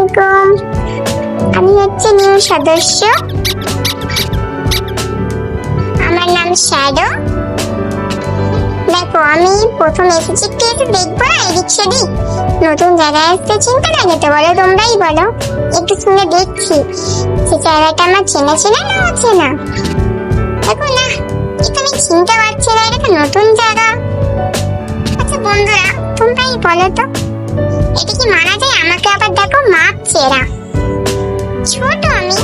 আলাইকুম। আমি হচ্ছে নিউ সদস্য, আমার নাম শ্যাডো। দেখো, আমি প্রথম এসেছি, একটু এসে দেখবো না এদিক সেদিক। নতুন জায়গায় আসতে চিন্তা লাগে তো, বলো তোমরাই বলো। একটু শুনে দেখছি সে জায়গাটা আমার চেনা চেনা না হচ্ছে না। দেখো না, এটা আমি চিনতে পারছি না, এটা নতুন জায়গা। আচ্ছা বন্ধুরা, তোমরাই বলো তো, এটা কি মানা যায়? আমাকে আবার দেখো মাপছে এরা, ছোট আমি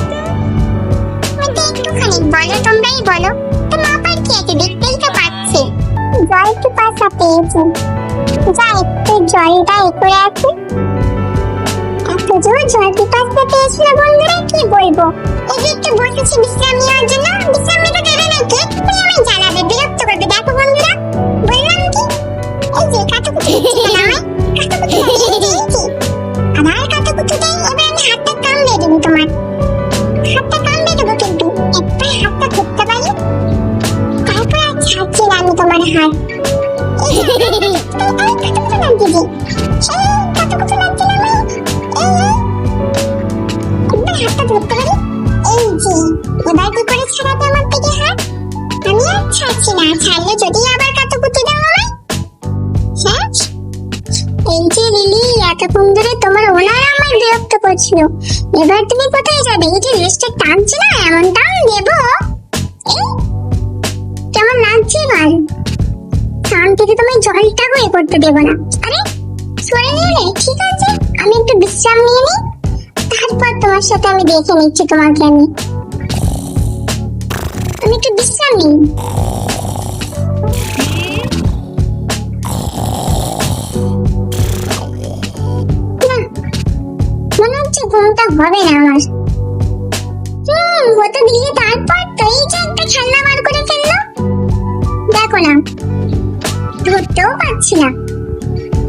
একটুখানি, বলো তোমরাই বলো তো। মাপার কি আছে, দেখতেই তো পাচ্ছি। জল একটু পাশা পেয়েছি, যা একটু জলটা এ করে আছে। এত জোর জল পিপাসা পেয়েছিল বন্ধুরা, কি বলবো। এই যে একটু বসেছি বিশ্রাম নেওয়ার জন্য, বিশ্রাম নিতে দেবে না, কে আমি জ্বালাবে, বিরক্ত করবে। দেখো বন্ধুরা, বললাম কি, এই যে কাটাকুটি আমায়, কাটাকুটি আমার কাটাকুটিটাই। এবার আমি হাতটা কামড়ে দেবো, তোমার হাতটা কামড়ে দেবো, কিন্তু একবার হাতটা ধরতে পারি, তারপর আর ছাড়ছি না আমি তোমার হাত। কাটাকুটি লাগছে যে, কাটাকুটি লাগছে না আমার, একবার হাতটা ধরতে পারি। এই যে এবার কি করে ছাড়াবে আমার থেকে হাত? আমি আর ছাড়ছি না, ছাড়লে যদি আবার কাটাকুটি দাও আমায়। শেষ। এই যে লিলি, এতক্ষণ ধরে তোমার ওনারা আমায় বিরক্ত করছিল, এবার তুমি কোথায় যাবে? এই যে লিস্টে টানছে না, এমন টান দেবো, এই কেমন লাগছে এবার? টান থেকে তোমায় জলটা হয়ে করতে দেবো না। আরে সরে নিলে ঠিক আছে, আমি একটু বিশ্রাম নিয়ে নিই, তারপর তোমার সাথে আমি দেখে নিচ্ছি তোমাকে। আমি একটু বিশ্রাম নিই। মনে হচ্ছে ঘুমটা হবে না আমার। হতে দিলে তারপর তো এই যে একটা খেলনা বার করে ফেললো, দেখো না, ধরতেও পারছি না।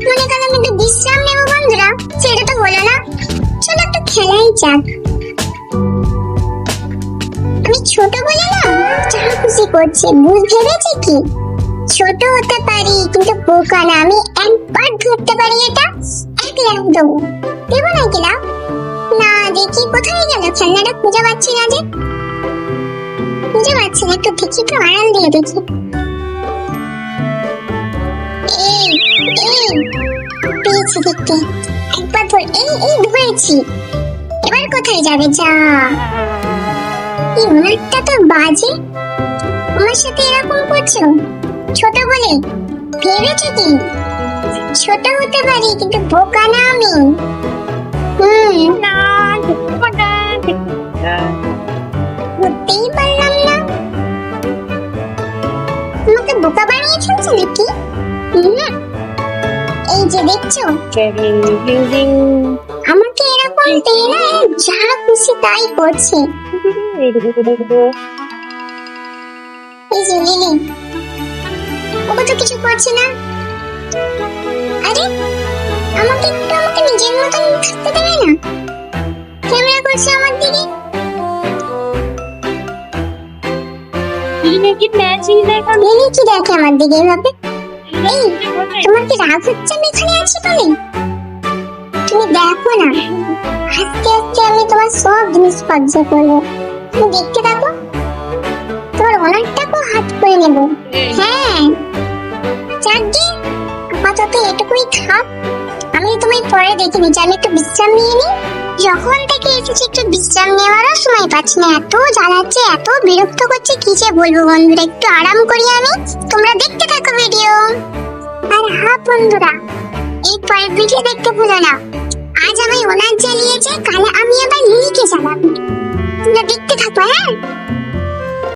মনে করলাম একটু বিশ্রাম নেবো বন্ধুরা, সেটা তো হলো না। চলো একটু খেলাই যাক। আমি ছোট বলে না যা খুশি করছে, ভুল ভেবেছে কি? ছোট হতে পারি কিন্তু বোকা না, আমি একবার ধরতে পারি এটা, এক লাখ দেবো। দেবো না কি লাভ? না, দেখি কোথায় গেল খেলনাটা, খুঁজে পাচ্ছি না যে, খুঁজে পাচ্ছি না। একটু দেখি তো, আড়াল দিয়ে দেখি। এই এই পেয়েছি দেখতে, একবার ধর। এই এই ধরেছি, এবার কোথায় যাবে? যা, এই ওনারটা তো বাজে, আমার সাথে এরকম করছো। ছোট বলে ভেবেছো কি? ছোট হতে পারি কিন্তু বোকা না আমি। ধরতেই পারলাম না। তোমাকে বোকা বানিয়ে ফেলছে নাকি? এই যে দেখছো, আমাকে এরকম দেয় না, যা খুশি তাই করছে। এই যে লিলি, ওকে তো কিছু করছে না। আরে আমাকে নিজের মতন থাকতে দেবে না, ক্যামেরা করছে আমার দিকে। লিলি কি দেখে আমার দিকে এভাবে? এই তোমার কি রাগ হচ্ছে আমি এখানে আছি বলে? তুমি দেখো না, আস্তে আস্তে আমি তোমার সব জিনিস কবজা করবো, তুমি দেখতে থাকো। তোমার অনেকটাকেও হাত করে নেবো। হ্যাঁ, চারদিন আপাতত এটুকুই থাক, আমি তোমায় পরে দেখে নিচ্ছি। আমি একটু বিশ্রাম নিয়ে নিই, যখন থেকে এসেছি একটু বিশ্রাম নেওয়ারও সময় পাচ্ছি না, এত জ্বালাচ্ছে, এত বিরক্ত করছে, কি যে বলবো বন্ধুরা। একটু আরাম করি আমি, তোমরা দেখতে থাকো ভিডিও। আর হ্যাঁ বন্ধুরা, এই পরের ভিডিও দেখতে ভুলো না। আজ আমি ওনার জ্বালিয়েছে, কাল আমি আবার লিলিকে জ্বালাবো, তোমরা দেখতে থাকো। হ্যাঁ।